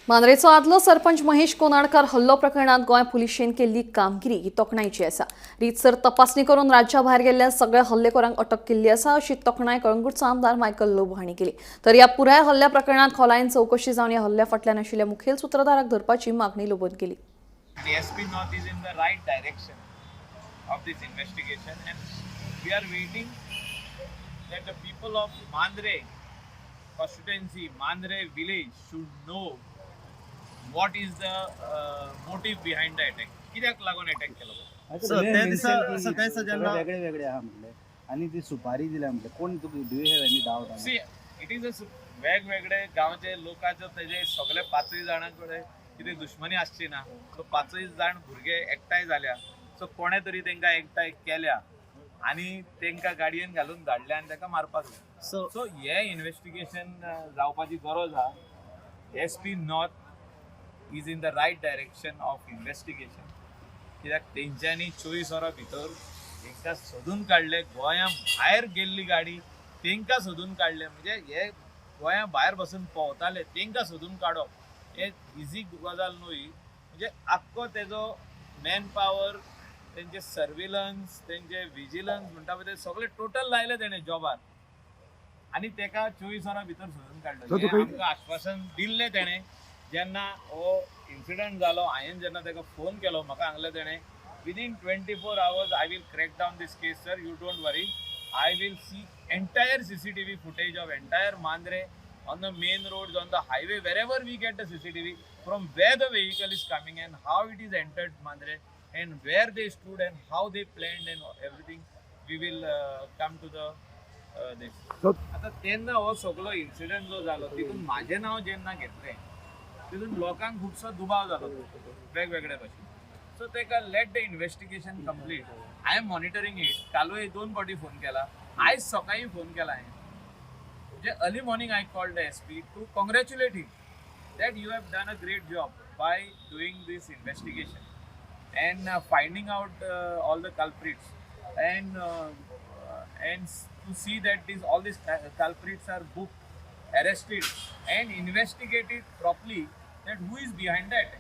मांद्रेचो आदलो सरपंच महेश कोनाडकर हल्लो प्रकरणात गोंय पुलिशेन केल्ली कामगिरी ही तोखणायची आसा. रीतसर तपासणी करून राज्या भायर गेल्ल्या सगळ्या हल्लेखोरांक अटक केल्ली आसा अशी तोखणाय कळंगूटचो आमदार मायकल लोबो हांणी केली. तर ह्या पुराय हल्ल्या प्रकरणात खोलायेन चवकशी जावन ह्या हल्ल्या फाटल्यान आशिल्ल्या मुखेल सूत्रधाराक धरपाची मागणी लोबोन केली. The SP North is in the right direction of this investigation, and we are waiting that the people of Mandre constituency, Mandre village should know what is the motive behind the attack. कित्याक लागून attack केलो. सगळे वेगळे वेगळे आहा म्हटले आणि ती सुपारी दिल्या म्हटले कोण तुका do you have any doubt? See it is a वेगवेगळे गांवचे लोकांचे तेजे सगळे 5 जाणांकडे कितें दुश्मनी आसची ना. सो 5 जाण भुरगे एकठांय जाल्या. सो कोणे तरी तांकां एकठांय केल्या आणि तांकां गाडयेन घालून धाडल्या आणि ताका मारपाक लागले. सो हे इन्व्हेस्टिगेशन जावपाची गरज आहा. SP north is in the right direction of investigation. कित्याक तेंच्यांनी 24 वरां भितर तांकां सोदून काडले. गोंया भायर गेल्ली गाडी तांकां सोदून काडले. म्हणजे हे गोंया भायर बसून पोवताले तांकां सोदून काडप हे इजी गजाल न्हय. म्हणजे आख्खो तेजो मॅन पावर, तेंचे सर्विलन्स, तेंचे विजिलन्स म्हणटा पळय ते सगळे टोटल लायले तेणें जॉबार आनी तेका 24 वरां भितर सोदून काडलें. आमकां आश्वासन दिल्लें तेणें जेन्ना हो इन्सिडंट जालो. हांवें जेन्ना ताका फोन केलो म्हाका सांगलें तेणें within 24 hours I will crack down this case, sir. You don't worry. I will see entire CCTV footage of entire Mandre on the main roads, on the highway, wherever we get the CCTV, from where the vehicle is coming and how it is entered Mandre and where they stood and how they planned and everything. We will come to the this. आता तेन्ना हो सगळो incident जो जालो तितून माझे नाव जेन्ना घेतलें तितून लोकांक खुबसो दुबाव जालो वेगवेगळे भशेन. सो तेका let the investigation complete. I am monitoring it. कालूय 2 फावटी फोन केला. आयज सकाळी फोन केला हांवें. म्हणजे early morning I called the SP to congratulate him that you have done a great job by doing this investigation and finding out all the culprits and to see that all these culprits are booked, arrested and investigated properly, that who is behind that.